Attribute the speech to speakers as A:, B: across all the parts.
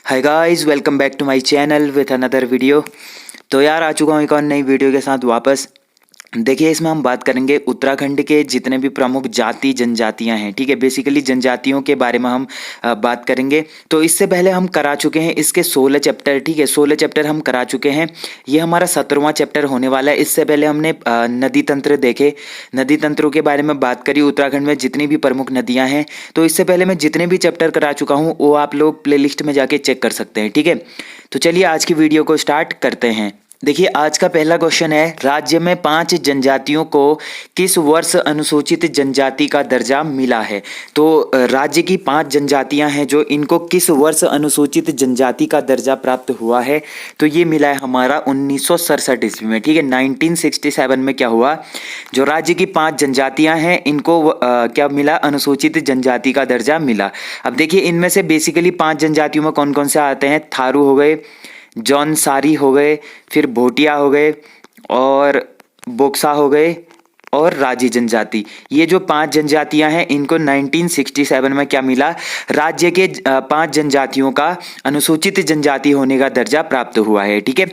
A: Hi guys, welcome back to my channel with another video. तो यार आ चुका हूँ एक और नई वीडियो के साथ वापस। देखिए, इसमें हम बात करेंगे उत्तराखंड के जितने भी प्रमुख जाति जनजातियां हैं। ठीक है, बेसिकली जनजातियों के बारे में हम बात करेंगे। तो इससे पहले हम करा चुके हैं इसके 16 चैप्टर। ठीक है, 16 चैप्टर हम करा चुके हैं। ये हमारा 17वां चैप्टर होने वाला है। इससे पहले हमने नदी तंत्र देखे, नदी तंत्रों के बारे में बात करी, उत्तराखंड में जितनी भी प्रमुख नदियां हैं। तो इससे पहले मैं जितने भी चैप्टर करा चुका हूँ वो आप लोग प्लेलिस्ट में जाके चेक कर सकते हैं। ठीक है, तो चलिए आज की वीडियो को स्टार्ट करते हैं। देखिए, आज का पहला क्वेश्चन है, राज्य में 5 जनजातियों को किस वर्ष अनुसूचित जनजाति का दर्जा मिला है। तो राज्य की 5 जनजातियां हैं जो इनको किस वर्ष अनुसूचित जनजाति का दर्जा प्राप्त हुआ है। तो ये मिला है हमारा 1967 ईस्वी में। ठीक है, 1967 में क्या हुआ, जो राज्य की 5 जनजातियां हैं इनको क्या मिला, अनुसूचित जनजाति का दर्जा मिला। अब देखिए, इनमें से बेसिकली 5 जनजातियों में कौन कौन से आते हैं। थारू हो गए, जौनसारी हो गए, फिर भोटिया हो गए और बोक्सा हो गए और राजी जनजाति। ये जो 5 जनजातियां हैं इनको 1967 में क्या मिला, राज्य के 5 जनजातियों का अनुसूचित जनजाति होने का दर्जा प्राप्त हुआ है। ठीक है,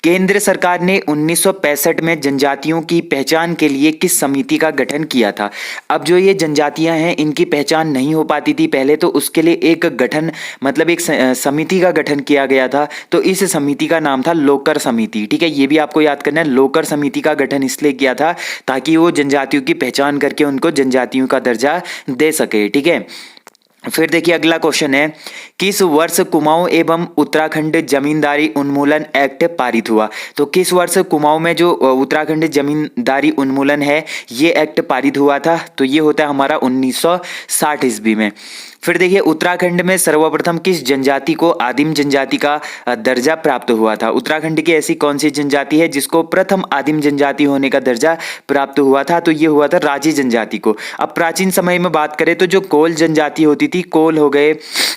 A: केंद्र सरकार ने 1965 में जनजातियों की पहचान के लिए किस समिति का गठन किया था। अब जो ये जनजातियां हैं इनकी पहचान नहीं हो पाती थी पहले, तो उसके लिए एक गठन मतलब एक समिति का गठन किया गया था। तो इस समिति का नाम था लोकर समिति। ठीक है, ये भी आपको याद करना है। लोकर समिति का गठन इसलिए किया था ताकि वो जनजातियों की पहचान करके उनको जनजातियों का दर्जा दे सके। ठीक है, फिर देखिए अगला क्वेश्चन है, किस वर्ष कुमाऊं एवं उत्तराखंड जमींदारी उन्मूलन एक्ट पारित हुआ। तो किस वर्ष कुमाऊं में जो उत्तराखंड जमींदारी उन्मूलन है ये एक्ट पारित हुआ था। तो ये होता है हमारा 1960 ईस्वी में। फिर देखिए, उत्तराखंड में सर्वप्रथम किस जनजाति को आदिम जनजाति का दर्जा प्राप्त हुआ था। उत्तराखंड की ऐसी कौन सी जनजाति है जिसको प्रथम आदिम जनजाति होने का दर्जा प्राप्त हुआ था। तो ये हुआ था राजी जनजाति को। अब प्राचीन समय में बात करें तो जो कोल जनजाति होती थी, कोल हो गए,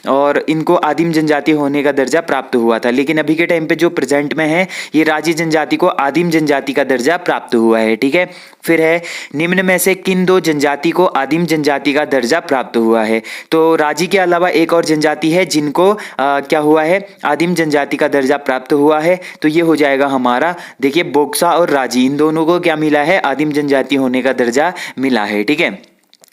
A: और इनको आदिम जनजाति होने का दर्जा प्राप्त हुआ था। लेकिन अभी के टाइम पे जो प्रेजेंट में है ये राजी जनजाति को आदिम जनजाति का दर्जा प्राप्त हुआ है। ठीक है, फिर है, निम्न में से किन 2 जनजाति को आदिम जनजाति का दर्जा प्राप्त हुआ है। तो राजी के अलावा एक और जनजाति है जिनको क्या हुआ है, आदिम जनजाति का दर्जा प्राप्त हुआ है। तो ये हो जाएगा हमारा, देखिए, बोक्सा और राजी, इन दोनों को क्या मिला है, आदिम जनजाति होने का दर्जा मिला है। ठीक है,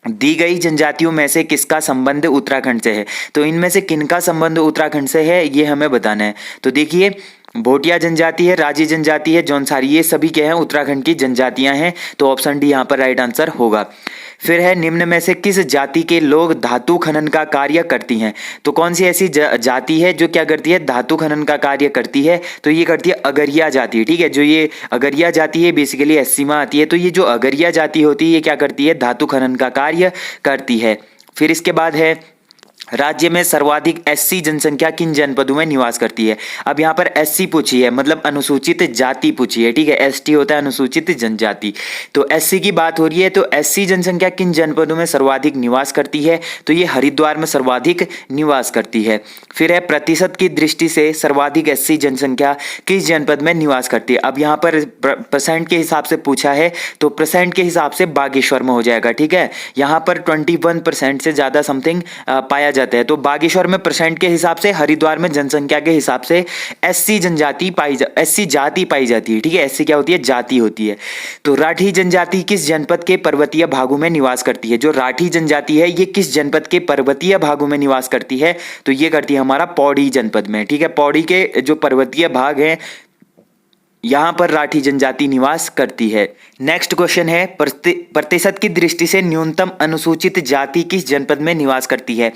A: दी गई जनजातियों में से किसका संबंध उत्तराखंड से है। तो इनमें से किनका संबंध उत्तराखंड से है ये हमें बताना है। तो देखिए, भोटिया जनजाति है, राजी जनजाति है, जौनसारी, ये सभी क्या है, उत्तराखंड की जनजातियां हैं। तो ऑप्शन डी यहाँ पर राइट आंसर होगा। फिर है, निम्न में से किस जाति के लोग धातु खनन का कार्य करती हैं। तो कौन सी ऐसी जाति है जो क्या करती है, धातु खनन का कार्य करती है। तो ये करती है अगरिया जाति। ठीक है, जो ये अगरिया जाति है बेसिकली एससी में आती है। तो ये जो अगरिया जाति होती है ये क्या करती है, धातु खनन का कार्य करती है। फिर इसके बाद है, राज्य में सर्वाधिक एससी जनसंख्या किन जनपदों में निवास करती है। अब यहाँ पर एससी पूछी है, मतलब अनुसूचित जाति पूछी है। ठीक है, एसटी होता है अनुसूचित जनजाति। तो एससी की बात हो रही है, तो एससी जनसंख्या किन जनपदों में सर्वाधिक निवास करती है। तो ये हरिद्वार में सर्वाधिक निवास करती है। फिर है, प्रतिशत की दृष्टि से सर्वाधिक एससी जनसंख्या किस जनपद में निवास करती है। अब यहाँ पर परसेंट के हिसाब से पूछा है, तो परसेंट के हिसाब से बागेश्वर में हो जाएगा। ठीक है, यहाँ पर 21% से ज्यादा समथिंग पाया जाता है। तो बागेश्वर में परसेंट के हिसाब से, हरिद्वार में जनसंख्या के हिसाब से एससी जाति पाई जाती है। ठीक है, एससी क्या होती है, जाति होती है। तो राठी जनजाति किस जनपद के पर्वतीय भागों में निवास करती है। जो राठी जनजाति है ये किस जनपद के पर्वतीय भागों में निवास करती है। तो ये करती है हमारा पौड़ी जनपद में। ठीक है, पौड़ी के जो पर्वतीय भाग हैं यहां पर राठी जनजाति निवास करती है। नेक्स्ट क्वेश्चन है, प्रतिशत की दृष्टि से न्यूनतम अनुसूचित जाति किस जनपद में निवास करती है।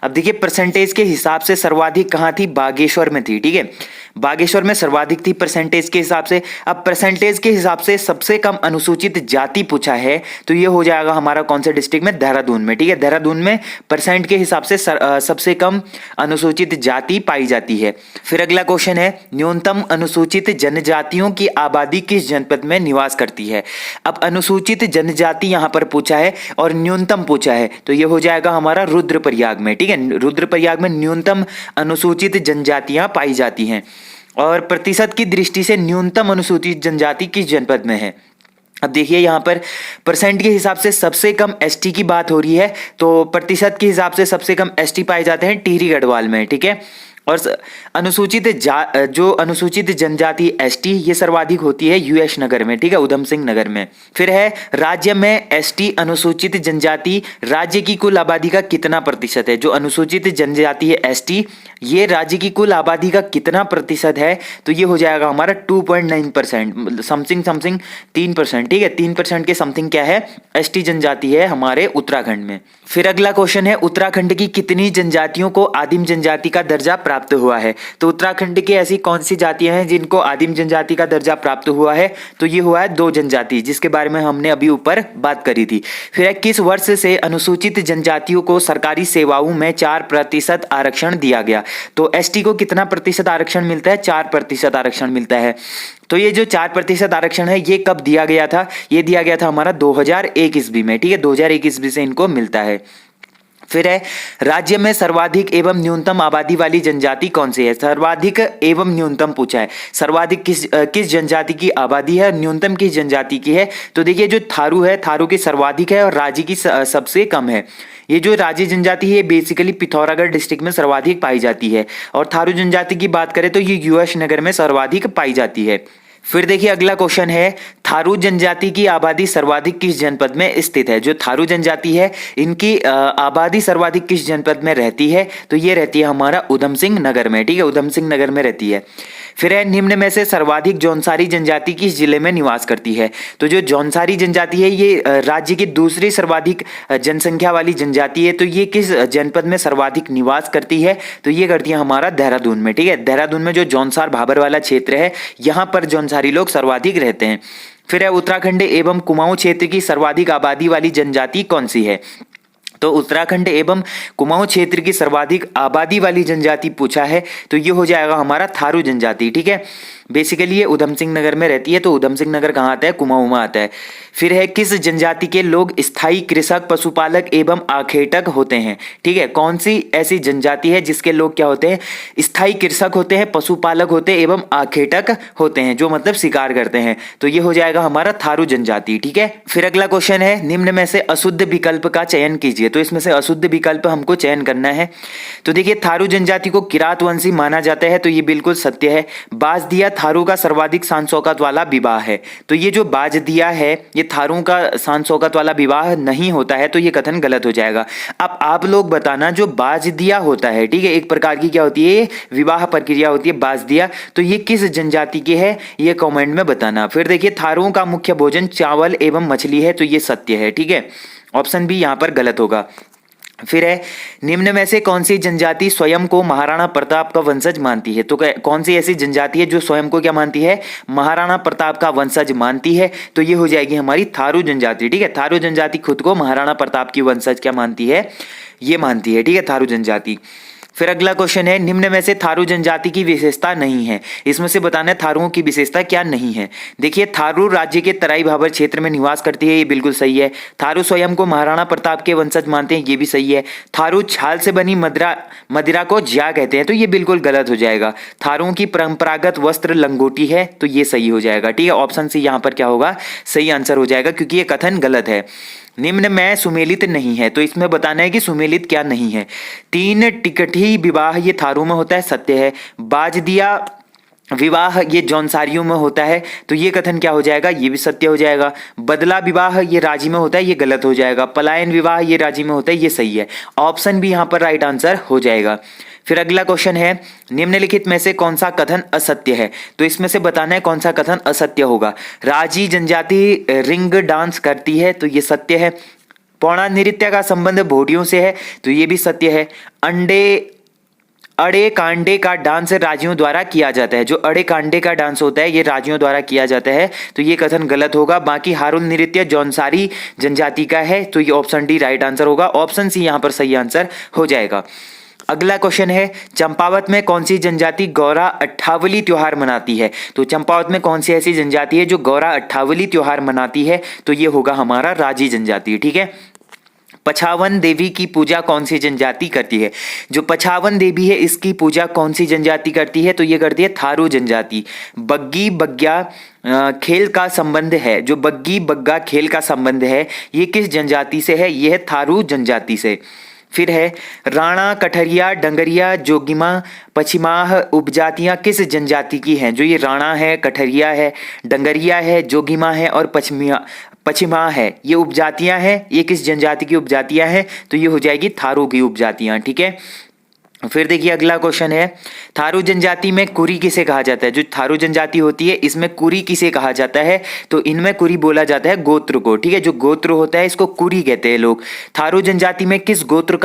A: अब देखिए, परसेंटेज के हिसाब से सर्वाधिक कहां थी, बागेश्वर में थी। ठीक है, बागेश्वर में सर्वाधिक थी परसेंटेज के हिसाब से। अब परसेंटेज के हिसाब से सबसे कम अनुसूचित जाति पूछा है, तो ये हो जाएगा हमारा कौन से डिस्ट्रिक्ट में, देहरादून में। ठीक है, देहरादून में परसेंट के हिसाब से सबसे कम अनुसूचित जाति पाई जाती है। फिर अगला क्वेश्चन है, न्यूनतम अनुसूचित जनजातियों की आबादी किस जनपद में निवास करती है। अब अनुसूचित जनजाति यहां पर पूछा है और न्यूनतम पूछा है, तो ये हो जाएगा हमारा रुद्रप्रयाग में। ठीक है, रुद्रप्रयाग में न्यूनतम अनुसूचित जनजातियां पाई जाती हैं। और प्रतिशत की दृष्टि से न्यूनतम अनुसूचित जनजाति किस जनपद में है। अब देखिए, यहाँ पर परसेंट के हिसाब से सबसे कम एसटी की बात हो रही है, तो प्रतिशत के हिसाब से सबसे कम एसटी पाए जाते हैं टिहरी गढ़वाल में। ठीक है, और जो अनुसूचित जनजाति एसटी ये सर्वाधिक होती है यूएस नगर में, ठीक है, उधम सिंह नगर में। फिर है राज्य में एसटी अनुसूचित जनजाति राज्य की कुल आबादी का कितना प्रतिशत है। जो अनुसूचित जनजाति है एसटी, ये राज्य की कुल आबादी का कितना प्रतिशत है, तो ये हो जाएगा हमारा 2.9%, समथिंग 3%, ठीक है, 3% के समथिंग क्या है, एसटी जनजाति है हमारे उत्तराखंड में। फिर अगला क्वेश्चन है उत्तराखंड की कितनी जनजातियों को आदिम जनजाति का दर्जा प्राप्त हुआ है। तो उत्तराखंड की ऐसी कौन सी जातियां हैं जिनको आदिम जनजाति का दर्जा प्राप्त हुआ है, तो ये हुआ है 2 जनजाति, जिसके बारे में हमने अभी ऊपर बात करी थी। फिर है किस वर्ष से अनुसूचित जनजातियों को सरकारी सेवाओं में 4% आरक्षण दिया गया। तो एसटी को कितना प्रतिशत आरक्षण मिलता है, 4% आरक्षण मिलता है। तो ये जो 4% आरक्षण है ये कब दिया गया था, ये दिया गया था हमारा 2001 ईस्वी में, ठीक है, 2001 ईस्वी से इनको मिलता है। फिर है राज्य में सर्वाधिक एवं न्यूनतम आबादी वाली जनजाति कौन सी है। सर्वाधिक एवं न्यूनतम पूछा है, सर्वाधिक किस जनजाति की आबादी है, न्यूनतम किस जनजाति की है। तो देखिए जो थारू है, थारू की सर्वाधिक है और राजी की सबसे कम है। ये जो राजी जनजाति है बेसिकली पिथौरागढ़ डिस्ट्रिक्ट में सर्वाधिक पाई जाती है, और थारू जनजाति की बात करें तो ये यूएस नगर में सर्वाधिक पाई जाती है। फिर देखिए अगला क्वेश्चन है थारू जनजाति की आबादी सर्वाधिक किस जनपद में स्थित है। जो थारू जनजाति है इनकी आबादी सर्वाधिक किस जनपद में रहती है, तो ये रहती है हमारा उधम सिंह नगर में, ठीक है, उधम सिंह नगर में रहती है। फिर है निम्न में से सर्वाधिक जौनसारी जनजाति किस जिले में निवास करती है। तो जो जौनसारी जनजाति है ये राज्य की दूसरी सर्वाधिक जनसंख्या वाली जनजाति है, तो ये किस जनपद में सर्वाधिक निवास करती है, तो ये करती है हमारा देहरादून में, ठीक है, देहरादून में जो जौनसार भाबर वाला क्षेत्र है यहाँ पर जौनसारी लोग सर्वाधिक रहते हैं। फिर है उत्तराखंड एवं कुमाऊं क्षेत्र की सर्वाधिक आबादी वाली जनजाति कौन सी है। तो उत्तराखंड एवं कुमाऊं क्षेत्र की सर्वाधिक आबादी वाली जनजाति पूछा है, तो ये हो जाएगा हमारा थारू जनजाति, ठीक है। बेसिकली ये उधम सिंह नगर में रहती है, तो उधम सिंह नगर कहाँ आता है, कुमाऊं में आता है। फिर है किस जनजाति के लोग स्थायी कृषक, पशुपालक एवं आखेटक होते हैं, ठीक है, कौन सी ऐसी जनजाति है जिसके लोग क्या होते हैं, स्थायी कृषक होते हैं, पशुपालक होते हैं एवं आखेटक होते हैं, जो मतलब शिकार करते हैं। तो ये हो जाएगा हमारा थारू जनजाति, ठीक है। फिर अगला क्वेश्चन है निम्न में से अशुद्ध विकल्प का चयन कीजिए। तो इसमें से अशुद्ध विकल्प हमको चयन करना है। तो देखिए थारू जनजाति को किरात वंशी माना जाता है, तो ये बिल्कुल सत्य है। बाजदिया थारू का सर्वाधिक शान शौकत वाला विवाह है, तो ये जो बाजदिया है ये थारू का शान शौकत वाला विवाह नहीं होता है, तो ये कथन गलत हो जाएगा। अब आप लोग बताना जो बाजदिया होता है, ठीक है, एक प्रकार की क्या होती है, विवाह प्रक्रिया होती है बाजदिया, तो ये किस जनजाति के है, ये कमेंट में बताना। फिर देखिए थारुओं का मुख्य भोजन चावल एवं मछली है, तो ये सत्य है, ठीक है, ऑप्शन बी यहाँ पर गलत होगा। फिर है निम्न में से कौन सी जनजाति स्वयं को महाराणा प्रताप का वंशज मानती है। तो कौन सी ऐसी जनजाति है जो स्वयं को क्या मानती है, महाराणा प्रताप का वंशज मानती है, तो ये हो जाएगी हमारी थारू जनजाति, ठीक है। थारू जनजाति खुद को महाराणा प्रताप की वंशज क्या मानती है, ये मानती है, ठीक है, थारू जनजाति। फिर अगला क्वेश्चन है निम्न में से थारू जनजाति की विशेषता नहीं है, इसमें से बताना है थारुओं की विशेषता क्या नहीं है। देखिए थारू राज्य के तराई भाबर क्षेत्र में निवास करती है, ये बिल्कुल सही है। थारू स्वयं को महाराणा प्रताप के वंशज मानते हैं, ये भी सही है। थारू छाल से बनी मदिरा को ज्या कहते हैं, तो ये बिल्कुल गलत हो जाएगा। थारुओं की परंपरागत वस्त्र लंगोटी है, तो ये सही हो जाएगा, ठीक है, ऑप्शन सी यहाँ पर क्या होगा, सही आंसर हो जाएगा, क्योंकि ये कथन गलत है। निम्न में सुमेलित नहीं है, तो इसमें बताना है कि सुमेलित क्या नहीं है। 3 टिकठी विवाह ये थारू में होता है, सत्य है। बाजदिया विवाह ये जौनसारियों में होता है, तो ये कथन क्या हो जाएगा, ये भी सत्य हो जाएगा। बदला विवाह ये राजी में होता है, ये गलत हो जाएगा। पलायन विवाह ये राजी में होता है, ये सही है, ऑप्शन भी यहाँ पर राइट आंसर हो जाएगा। फिर अगला क्वेश्चन है निम्नलिखित में से कौन सा कथन असत्य है। तो इसमें से बताना है कौन सा कथन असत्य होगा। राजी जनजाति रिंग डांस करती है, तो ये सत्य है। पौड़ा नृत्य का संबंध भोटियों से है, तो ये भी सत्य है। अड़े कांडे का डांस राजियों द्वारा किया जाता है, जो अड़े कांडे का डांस होता है ये राजियों द्वारा किया जाता है, तो ये कथन गलत होगा। बाकी हारुल नृत्य जौनसारी जनजाति का है, तो ये ऑप्शन डी राइट आंसर होगा, ऑप्शन सी यहाँ पर सही आंसर हो जाएगा। अगला क्वेश्चन है चंपावत में कौन सी जनजाति गौरा अट्ठावली त्योहार मनाती है। तो चंपावत में कौन सी ऐसी जनजाति है जो गौरा अट्ठावली त्योहार मनाती है, तो ये होगा हमारा राजी जनजाति, ठीक है। पछावन देवी की पूजा कौन सी जनजाति करती है। जो पछावन देवी है इसकी पूजा कौन सी जनजाति करती है, तो ये करती है थारू जनजाति। बग्गी बग्गा खेल का संबंध है, जो बग्गी बग्गा खेल का संबंध है ये किस जनजाति से है, ये है थारू जनजाति से। फिर है राणा, कठरिया, डंगरिया, जोगिमा, पछिमाह उपजातियां किस जनजाति की हैं? जो ये राणा है, कठरिया है, डंगरिया है, जोगिमा है और पछिमाह है, ये उपजातियां हैं, ये किस जनजाति की उपजातियां हैं? तो ये हो जाएगी थारू की उपजातियां। ठीक है, फिर देखिए अगला क्वेश्चन है, थारू जनजाति में कुरी किसे कहा जाता है? जो थारू जनजाति होती है इसमें कुरी किसे कहा जाता है? तो इनमें कुरी बोला जाता है गोत्र को। ठीक है, जो गोत्र होता है इसको कुरी कहते हैं लोग। थारू जनजाति में किस गोत्र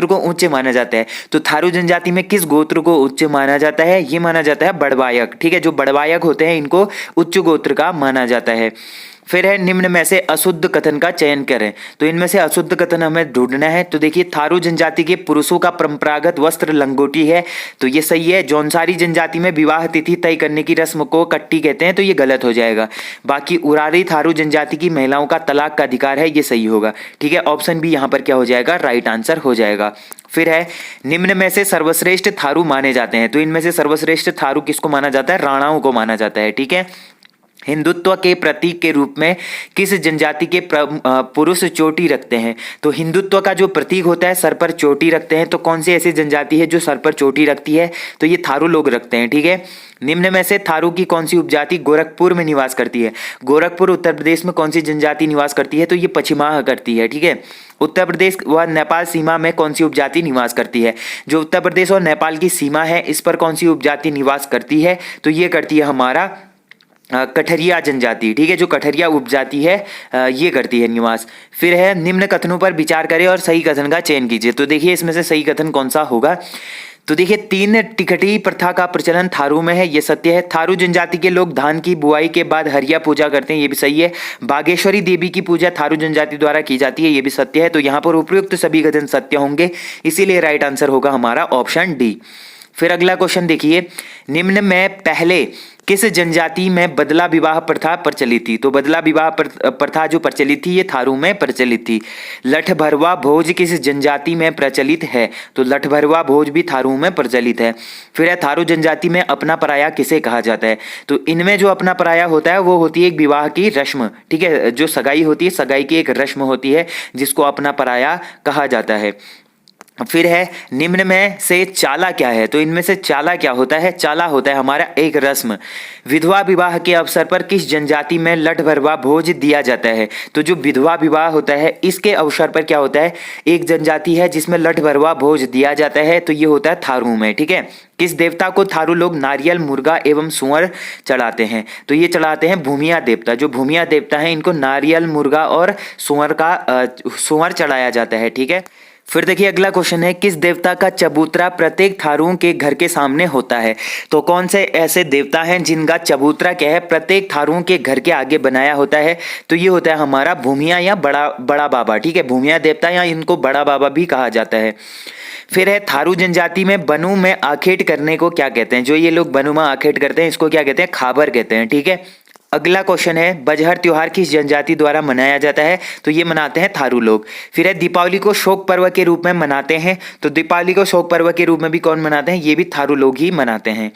A: को उच्च माना जाता है? तो थारू जनजाति में किस गोत्र को उच्च माना जाता है? ये माना जाता है बड़वायक। ठीक है, जो बड़वायक होते हैं इनको उच्च गोत्र का माना जाता है। फिर है निम्न में से अशुद्ध कथन का चयन करें। तो इनमें से अशुद्ध कथन हमें ढूंढना है। तो देखिए, थारू जनजाति के पुरुषों का परंपरागत वस्त्र लंगोटी है, तो ये सही है। जौनसारी जनजाति में विवाह तिथि तय करने की रस्म को कट्टी कहते हैं, तो ये गलत हो जाएगा। बाकी उरारी थारू जनजाति की महिलाओं का तलाक का अधिकार है, ये सही होगा। ठीक है, ऑप्शन बी यहाँ पर क्या हो जाएगा? राइट आंसर हो जाएगा। फिर है निम्न में से सर्वश्रेष्ठ थारू माने जाते हैं। तो इनमें से सर्वश्रेष्ठ थारू किसको माना जाता है? राणाओं को माना जाता है। ठीक है, हिंदुत्व के प्रतीक के रूप में किस जनजाति के पुरुष चोटी रखते हैं? तो हिंदुत्व का जो प्रतीक होता है सर पर चोटी रखते हैं, तो कौन सी ऐसी जनजाति है जो सर पर चोटी रखती है? तो ये थारू लोग रखते हैं। ठीक है, निम्न में से थारू की कौन सी उपजाति गोरखपुर में निवास करती है? गोरखपुर उत्तर प्रदेश में कौन सी जनजाति निवास करती है? तो ये पछिमाह करती है। ठीक है, उत्तर प्रदेश व नेपाल सीमा में कौन सी उपजाति निवास करती है? जो उत्तर प्रदेश और नेपाल की सीमा है इस पर कौन सी उपजाति निवास करती है? तो ये करती है हमारा कठरिया जनजाति। ठीक है, जो कठरिया उपजाति है ये करती है निवास। फिर है निम्न कथनों पर विचार करें और सही कथन का चयन कीजिए। तो देखिए इसमें से सही कथन कौन सा होगा? तो देखिए, 3 टिकटी प्रथा का प्रचलन थारू में है, ये सत्य है। थारू जनजाति के लोग धान की बुआई के बाद हरिया पूजा करते हैं, ये भी सही है। बागेश्वरी देवी की पूजा थारू जनजाति द्वारा की जाती है, ये भी सत्य है। तो यहाँ पर उपयुक्त सभी कथन सत्य होंगे, इसीलिए राइट आंसर होगा हमारा ऑप्शन डी। फिर अगला क्वेश्चन देखिए, निम्न में पहले किस जनजाति में बदला विवाह प्रथा प्रचलित थी? तो बदला विवाह प्रथा जो प्रचलित थी ये थारू में प्रचलित थी। लठ भरवा भोज किस जनजाति में प्रचलित है? तो लठ भरवा भोज भी थारू में प्रचलित है। फिर है थारू जनजाति में अपना पराया किसे कहा जाता है? तो इनमें जो अपना पराया होता है वो होती है एक विवाह की रस्म। ठीक है, जो सगाई होती है, सगाई की एक रस्म होती है जिसको अपना पराया कहा जाता है। फिर है निम्न में से चाला क्या है? तो इनमें से चाला क्या होता है? चाला होता है हमारा एक रस्म। विधवा विवाह के अवसर पर किस जनजाति में लठ भरवा भोज दिया जाता है? तो जो विधवा विवाह होता है इसके अवसर पर क्या होता है? एक जनजाति है जिसमें लठ भरवा भोज दिया जाता है, तो ये होता है थारू में। ठीक है, किस देवता को थारू लोग नारियल, मुर्गा एवं सुअर चढ़ाते हैं? तो ये चढ़ाते हैं भूमिया देवता। जो भूमिया देवता है इनको नारियल, मुर्गा और सुअर चढ़ाया जाता है। ठीक है, फिर देखिए अगला क्वेश्चन है, किस देवता का चबूतरा प्रत्येक थारुओं के घर के सामने होता है? तो कौन से ऐसे देवता हैं जिनका चबूतरा क्या है प्रत्येक थारुओं के घर के आगे बनाया होता है? तो ये होता है हमारा भूमिया या बड़ा बाबा। ठीक है, भूमिया देवता या इनको बड़ा बाबा भी कहा जाता है। फिर है थारू जनजाति में बनू में आखेट करने को क्या कहते हैं? जो ये लोग बनू में आखेट करते हैं इसको क्या कहते हैं? खाबर कहते हैं। ठीक है, अगला क्वेश्चन है, बजहर त्योहार किस जनजाति द्वारा मनाया जाता है? तो ये मनाते हैं थारू लोग। फिर है दीपावली को शोक पर्व के रूप में मनाते हैं। तो दीपावली को शोक पर्व के रूप में भी कौन मनाते हैं? ये भी थारू लोग ही मनाते हैं।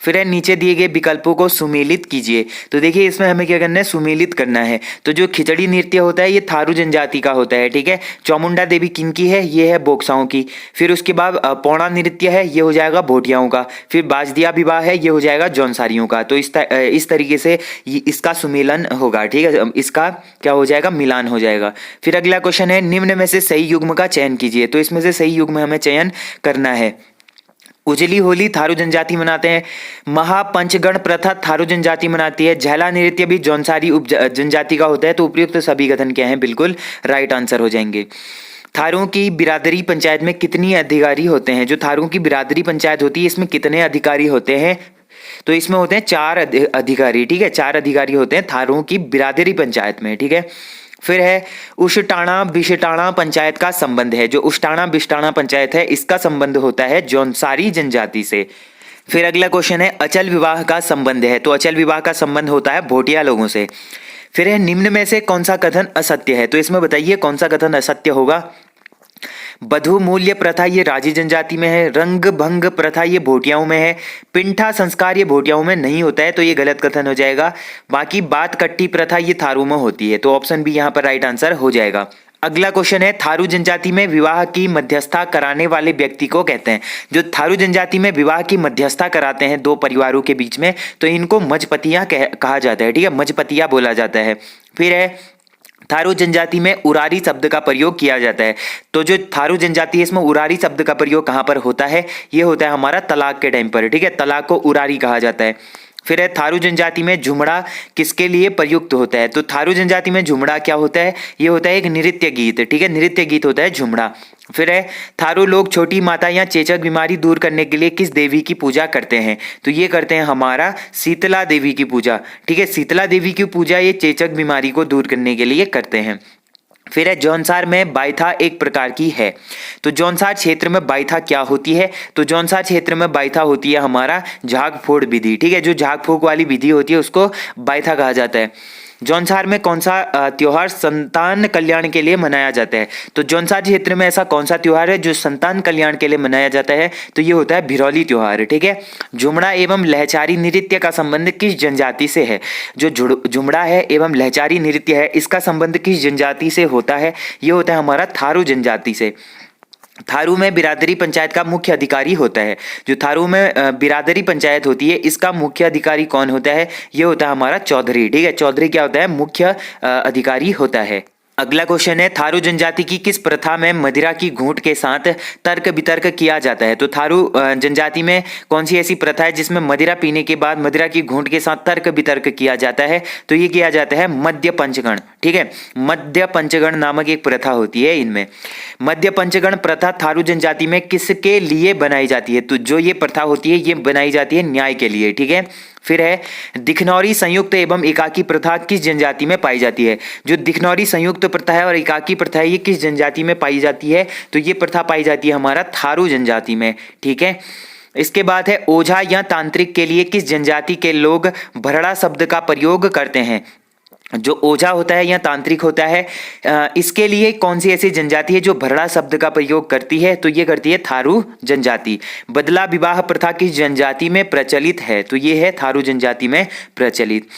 A: फिर है नीचे दिए गए विकल्पों को सुमेलित कीजिए। तो देखिए इसमें हमें क्या करना है? सुमेलित करना है। तो जो खिचड़ी नृत्य होता है ये थारू जनजाति का होता है। ठीक है, चौमुंडा देवी किनकी है? ये है बोक्साओं की। फिर उसके बाद पौड़ा नृत्य है, ये हो जाएगा भोटियाओं का। फिर बाजदिया विवाह है, ये हो जाएगा जौनसारियों का। तो इस तरीके से इसका सुमेलन होगा। ठीक है, इसका क्या हो जाएगा? मिलान हो जाएगा। फिर अगला क्वेश्चन है, निम्न में से सही युग्म का चयन कीजिए। तो इसमें से सही युग्म हमें चयन करना है। उजली होली थारू जनजाति मनाते हैं। महापंचगण प्रथा थारू जनजाति मनाती है। झैला नृत्य भी जौनसारी जनजाति का होता है। तो उपयुक्त सभी कथन क्या है? बिल्कुल राइट आंसर हो जाएंगे। थारुओं की बिरादरी पंचायत में कितनी अधिकारी होते हैं? जो थारुओं की बिरादरी पंचायत होती है इसमें कितने अधिकारी होते हैं? तो इसमें होते हैं 4 अधिकारी। ठीक है, 4 अधिकारी होते हैं थारुओं की बिरादरी पंचायत में। ठीक है, फिर है उष्टाणा बिष्टाणा पंचायत का संबंध है। जो उष्टाणा बिष्टाणा पंचायत है इसका संबंध होता है जौनसारी जनजाति से। फिर अगला क्वेश्चन है, अचल विवाह का संबंध है। तो अचल विवाह का संबंध होता है भोटिया लोगों से। फिर है निम्न में से कौन सा कथन असत्य है? तो इसमें बताइए कौन सा कथन असत्य होगा? बधु मूल्य प्रथा ये राजी जनजाति में है। रंग भंग प्रथा ये भोटियाओं में है। पिंठा संस्कार ये भोटियाओं में नहीं होता है, तो ये गलत कथन हो जाएगा। बाकी बात कट्टी प्रथा ये थारू में होती है। तो ऑप्शन बी यहाँ पर राइट आंसर हो जाएगा। अगला क्वेश्चन है, थारू जनजाति में विवाह की मध्यस्थता कराने वाले व्यक्ति को कहते हैं। जो थारू जनजाति में विवाह की मध्यस्थता कराते हैं दो परिवारों के बीच में, तो इनको मजपतिया कहा जाता है, ठीक है, मजपतिया बोला जाता है। फिर है, थारू जनजाति में उरारी शब्द का प्रयोग किया जाता है। तो जो थारू जनजाति है इसमें उरारी शब्द का प्रयोग कहाँ पर होता है? ये होता है हमारा तलाक के टाइम पर, ठीक है, तलाक को उरारी कहा जाता है। फिर है, थारू जनजाति में झुमड़ा किसके लिए प्रयुक्त होता है? तो थारू जनजाति में झुमड़ा क्या होता है? ये होता है एक नृत्य गीत, ठीक है, नृत्य गीत होता है झुमड़ा। फिर है, थारू लोग छोटी माता या चेचक बीमारी दूर करने के लिए किस देवी की पूजा करते हैं? तो ये करते हैं हमारा शीतला देवी की पूजा, ठीक है, शीतला देवी की पूजा ये चेचक बीमारी को दूर करने के लिए करते हैं। फिर है, जौनसार में बाइथा एक प्रकार की है। तो जौनसार क्षेत्र में बाइथा क्या होती है? तो जौनसार क्षेत्र में बाइथा होती है हमारा झाग फोड़ विधि, ठीक है, जो झाग फूक वाली विधि होती है उसको बाइथा कहा जाता है। जौनसार में कौन सा त्योहार संतान कल्याण के लिए मनाया जाता है? तो जौनसार क्षेत्र में ऐसा कौन सा त्योहार है जो संतान कल्याण के लिए मनाया जाता है? तो ये होता है भिरौली त्योहार, ठीक है। झुमड़ा एवं लहचारी नृत्य का संबंध किस जनजाति से है? जो झुमड़ा है एवं लहचारी नृत्य है इसका संबंध किस जनजाति से होता है? ये होता है हमारा थारू जनजाति से। थारू में बिरादरी पंचायत का मुख्य अधिकारी होता है। जो थारू में बिरादरी पंचायत होती है इसका मुख्य अधिकारी कौन होता है? ये होता है हमारा चौधरी, ठीक है, चौधरी क्या होता है? मुख्य अधिकारी होता है। अगला क्वेश्चन है, थारू जनजाति की किस प्रथा में मदिरा की घूंट के साथ तर्क वितर्क किया जाता है? तो थारू जनजाति में कौन सी ऐसी प्रथा है जिसमें मदिरा पीने के बाद मदिरा की घूंट के साथ तर्क वितर्क किया जाता है? तो ये किया जाता है मध्य पंचगण, ठीक है, मध्य पंचगण नामक एक प्रथा होती है इनमें। मध्य पंचगण प्रथा थारू जनजाति में किसके लिए बनाई जाती है? तो जो ये प्रथा होती है ये बनाई जाती है न्याय के लिए, ठीक है। फिर है, दिखनौरी संयुक्त एवं एकाकी प्रथा किस जनजाति में पाई जाती है? जो दिखनौरी संयुक्त प्रथा है और एकाकी प्रथा है ये किस जनजाति में पाई जाती है? तो ये प्रथा पाई जाती है हमारा थारू जनजाति में, ठीक है। इसके बाद है, ओझा या तांत्रिक के लिए किस जनजाति के लोग भरड़ा शब्द का प्रयोग करते हैं? जो ओझा होता है या तांत्रिक होता है इसके लिए कौन सी ऐसी जनजाति है जो भरड़ा शब्द का प्रयोग करती है? तो ये करती है थारू जनजाति। बदला विवाह प्रथा किस जनजाति में प्रचलित है? तो ये है थारू जनजाति में प्रचलित।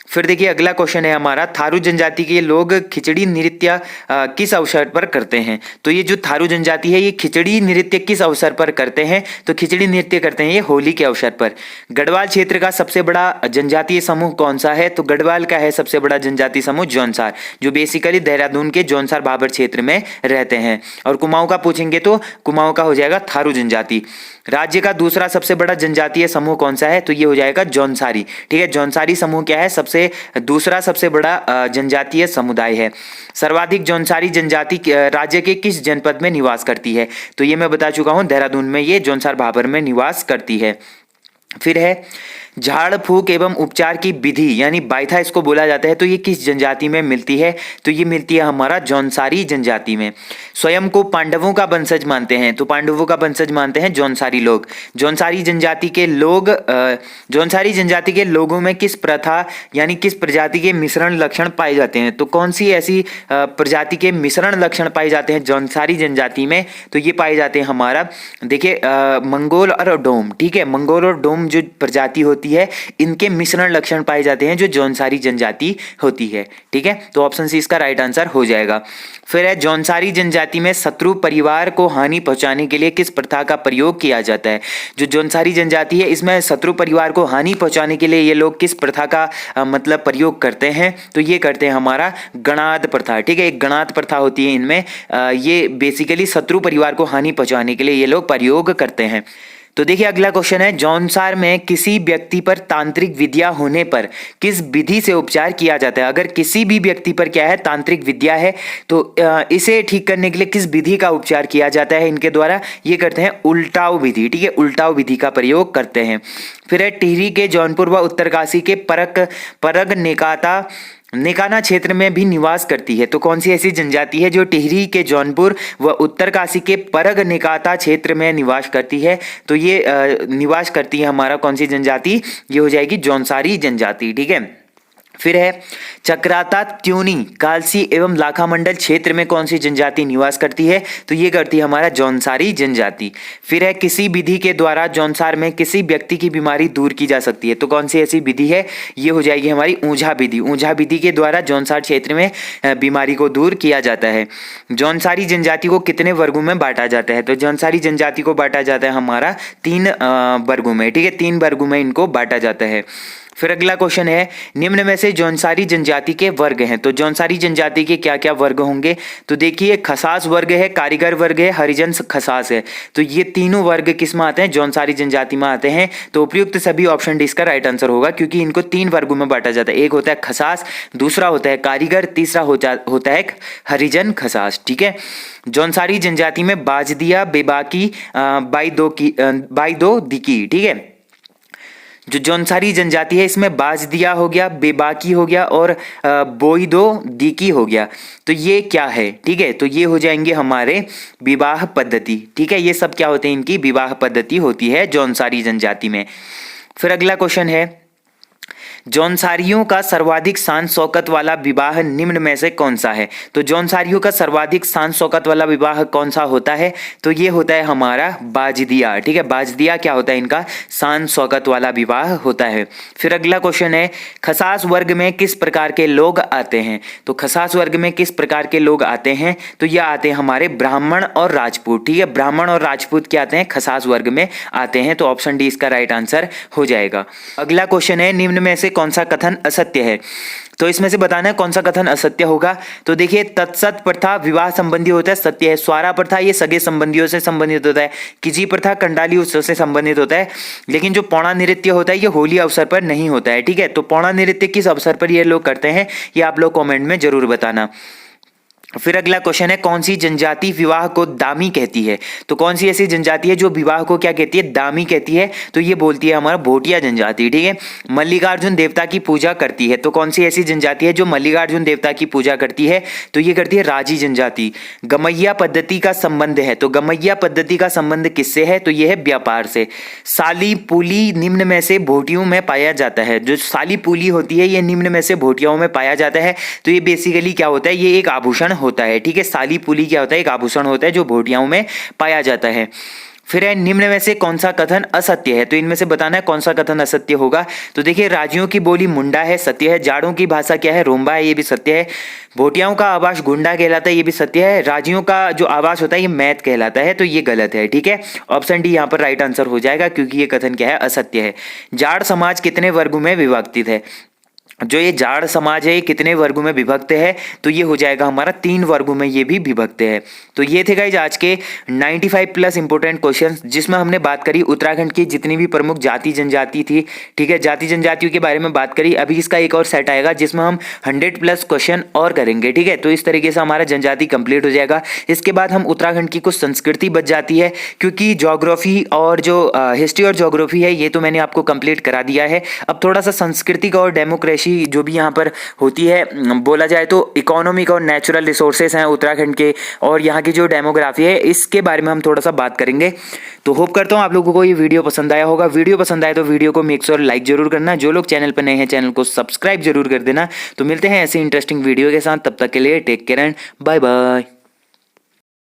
A: फिर देखिए अगला क्वेश्चन है हमारा, थारू जनजाति के लोग खिचड़ी नृत्य किस अवसर पर करते हैं? तो ये जो थारू जनजाति है ये खिचड़ी नृत्य किस अवसर पर करते हैं? तो खिचड़ी नृत्य करते हैं ये होली के अवसर पर। गढ़वाल क्षेत्र का सबसे बड़ा जनजातीय समूह कौन सा है? तो गढ़वाल का है सबसे बड़ा जनजातीय समूह जौनसार, जो बेसिकली देहरादून के जौनसार भाबर क्षेत्र में रहते हैं। और कुमाऊं का पूछेंगे तो कुमाऊं का हो जाएगा थारू जनजाति। राज्य का दूसरा सबसे बड़ा जनजातीय समूह कौन सा है? तो ये हो जाएगा जौनसारी, ठीक है, जौनसारी समूह क्या है? दूसरा सबसे बड़ा जनजातीय समुदाय है। सर्वाधिक जौनसारी जनजाति राज्य के किस जनपद में निवास करती है? तो ये मैं बता चुका हूं, देहरादून में ये जौनसार भाबर में निवास करती है। फिर है, झाड़ फूक एवं उपचार की विधि यानी बाइथा इसको बोला जाता है, तो ये किस जनजाति में मिलती है? तो ये मिलती है हमारा जौनसारी जनजाति में। स्वयं को पांडवों का वंशज मानते हैं, तो पांडवों का वंशज मानते हैं जौनसारी लोग। जौनसारी जनजाति के लोगों में किस प्रथा यानी किस प्रजाति के मिश्रण लक्षण पाए जाते हैं? तो कौन सी ऐसी प्रजाति के मिश्रण लक्षण पाए जाते हैं जौनसारी जनजाति में? तो ये पाए जाते हैं हमारा, देखिए, मंगोल और डोम, ठीक है, मंगोल और डोम जो प्रजाति होती है इनके मिश्रण लक्षण पाए जाते हैं जो जौनसारी जनजाति होती है, ठीक है। तो ऑप्शन सी इसका राइट आंसर हो जाएगा। फिर है, जौनसारी जनजाति में शत्रु परिवार को हानि पहुंचाने के लिए किस प्रथा का प्रयोग किया जाता है? जो जौनसारी जनजाति है इसमें शत्रु परिवार को हानि पहुंचाने के लिए ये लोग किस प्रथा का मतलब प्रयोग करते हैं? तो ये करते हैं हमारा गणाद प्रथा, ठीक है, एक गणाद प्रथा होती है इनमें, ये बेसिकली शत्रु परिवार को हानि पहुंचाने के लिए ये लोग प्रयोग करते हैं। तो देखिए अगला क्वेश्चन है, जौनसार में किसी व्यक्ति पर तांत्रिक विद्या होने पर किस विधि से उपचार किया जाता है? अगर किसी भी व्यक्ति पर क्या है तांत्रिक विद्या है तो इसे ठीक करने के लिए किस विधि का उपचार किया जाता है इनके द्वारा? ये करते हैं उल्टाव विधि, ठीक है, उल्टाव विधि का प्रयोग करते हैं। फिर है, टिहरी के जौनपुर व उत्तरकाशी के परग नेकाना क्षेत्र में भी निवास करती है, तो कौन सी ऐसी जनजाति है जो टिहरी के जौनपुर व उत्तरकाशी के परग नेकाता क्षेत्र में निवास करती है? तो ये निवास करती है हमारा कौन सी जनजाति? ये हो जाएगी जौनसारी जनजाति, ठीक है। फिर है चक्राता, त्यूनी, कालसी एवं लाखामंडल क्षेत्र में कौन सी जनजाति निवास करती है? तो ये करती है हमारा जौनसारी जनजाति। फिर है किसी विधि के द्वारा जौनसार में किसी व्यक्ति की बीमारी दूर की जा सकती है? तो कौन सी ऐसी विधि है? ये हो जाएगी हमारी ऊंझा विधि। ऊंझा विधि के द्वारा जौनसार क्षेत्र में बीमारी को दूर किया जाता है। जौनसारी जनजाति को कितने वर्गों में बांटा जाता है? तो जौनसारी जनजाति को बांटा जाता है हमारा 3 वर्गों में, ठीक है, 3 वर्गों में इनको बांटा जाता है। फिर अगला क्वेश्चन है निम्न में से जौनसारी जनजाति के वर्ग हैं। तो जौनसारी जनजाति के क्या क्या वर्ग होंगे? तो देखिए खसास वर्ग है, कारीगर वर्ग है, हरिजन खसास है। तो ये तीनों वर्ग किस में आते हैं? जौनसारी जनजाति में आते हैं। तो उपयुक्त सभी ऑप्शन डी इसका राइट आंसर होगा, क्योंकि इनको 3 वर्गों में बांटा जाता है। एक होता है खसास, दूसरा होता है कारीगर, तीसरा होता है हरिजन खसास, ठीक है। जौनसारी जनजाति में बाजदिया, बेबाकी, बाई दो दिकी, ठीक है। जो जौनसारी जनजाति है इसमें बाजदिया हो गया, बेबाकी हो गया और बोईदो दीकी हो गया। तो ये क्या है? ठीक है, तो ये हो जाएंगे हमारे विवाह पद्धति, ठीक है। ये सब क्या होते हैं? इनकी विवाह पद्धति होती है जौनसारी जनजाति में। फिर अगला क्वेश्चन है जौनसारियों का सर्वाधिक शान शौकत वाला विवाह निम्न में से कौन सा है? तो जौनसारियों का सर्वाधिक शान शौकत वाला विवाह कौन सा होता है? तो ये होता है हमारा बाजदिया, ठीक है। बाजदिया क्या होता है? इनका शान शौकत वाला विवाह होता है। फिर अगला क्वेश्चन है खसास वर्ग में किस प्रकार के लोग आते हैं? तो खसास वर्ग में किस प्रकार के लोग आते हैं? तो ये आते हैं हमारे ब्राह्मण और राजपूत, ठीक है। ब्राह्मण और राजपूत क्या आते हैं? खसास वर्ग में आते हैं। तो ऑप्शन डी इसका राइट आंसर हो जाएगा। अगला क्वेश्चन है निम्न में से कौन सा कथन असत्य है? तो इसमें से बताना है कौन सा कथन असत्य होगा। तो देखिए तत्सत प्रथा विवाह संबंधी होता है, सत्य है। स्वारा प्रथा ये सगे संबंधियों से संबंधित होता है। किजी प्रथा कंडाली उत्सव से संबंधित होता है। लेकिन जो पौड़ा नृत्य होता है ये होली अवसर पर नहीं होता है, ठीक है। तो पौड़ा नृत्य किस अवसर पर ये लोग करते हैं, ये आप लोग कॉमेंट में जरूर बताना। फिर अगला क्वेश्चन है कौन सी जनजाति विवाह को दामी कहती है? तो कौन सी ऐसी जनजाति है जो विवाह को क्या कहती है? दामी कहती है। तो ये बोलती है हमारा भोटिया जनजाति, ठीक है। मल्लिकार्जुन देवता की पूजा करती है। तो कौन सी ऐसी जनजाति है जो मल्लिकार्जुन देवता की पूजा करती है? तो ये करती है राजी जनजाति। गमैया पद्धति का संबंध है। तो गमैया पद्धति का संबंध किससे है? तो ये है व्यापार से। साली पुली निम्न में से भोटियों में पाया जाता है। जो साली पुली होती है ये निम्न में से भोटियाओं में पाया जाता है। तो ये बेसिकली क्या होता है? ये एक आभूषण होता है, ठीक है। साली पुली क्या होता है? एक आभूषण होता है जो भोटियाओं में पाया जाता है। फिर है निम्न में से कौन सा कथन असत्य है? तो इनमें से बताना है कौन सा कथन असत्य होगा। तो देखिए राजियों की बोली मुंडा है, सत्य है। जाड़ों की भाषा क्या है? रोम्बा है, ये भी सत्य है। भोटियाओं का आवास गुंडा कहलाता है, ये भी सत्य है। राजियों का जो आवास होता है ये मैत कहलाता है, तो ये गलत है, ठीक है। ऑप्शन डी यहाँ पर राइट आंसर हो जाएगा, क्योंकि ये कथन क्या है? असत्य है। जाड़ समाज कितने वर्गों में विभाजित है? जो ये जाड़ समाज है ये कितने वर्गों में विभक्त है? तो ये हो जाएगा हमारा 3 वर्गों में ये भी विभक्त है। तो ये थे गाइस आज के 95 प्लस इंपोर्टेंट क्वेश्चंस, जिसमें हमने बात करी उत्तराखंड की जितनी भी प्रमुख जाति जनजाति थी, ठीक है। जाति जनजातियों के बारे में बात करी। अभी इसका एक और सेट आएगा जिसमें हम 100 प्लस क्वेश्चन और करेंगे, ठीक है। तो इस तरीके से हमारा जनजाति कंप्लीट हो जाएगा। इसके बाद हम उत्तराखंड की कुछ संस्कृति बच जाती है, क्योंकि ज्योग्राफी और जो हिस्ट्री और ज्योग्राफी है ये तो मैंने आपको कंप्लीट करा दिया है। अब थोड़ा सा सांस्कृतिक और डेमोक्रेसी जो भी यहाँ पर होती है, बोला जाए तो इकोनॉमिक और नेचुरल रिसोर्सेज हैं उत्तराखंड के, और यहाँ की जो डेमोग्राफी है इसके बारे में हम थोड़ा सा बात करेंगे। तो होप करता हूँ आप लोगों को ये वीडियो पसंद आया होगा। वीडियो पसंद आए तो वीडियो को मेक श्योर लाइक जरूर करना। जो लोग चैनल पर नए हैं चैनल को सब्सक्राइब जरूर कर देना। तो मिलते हैं ऐसे इंटरेस्टिंग वीडियो के साथ, तब तक के लिए take care and bye bye.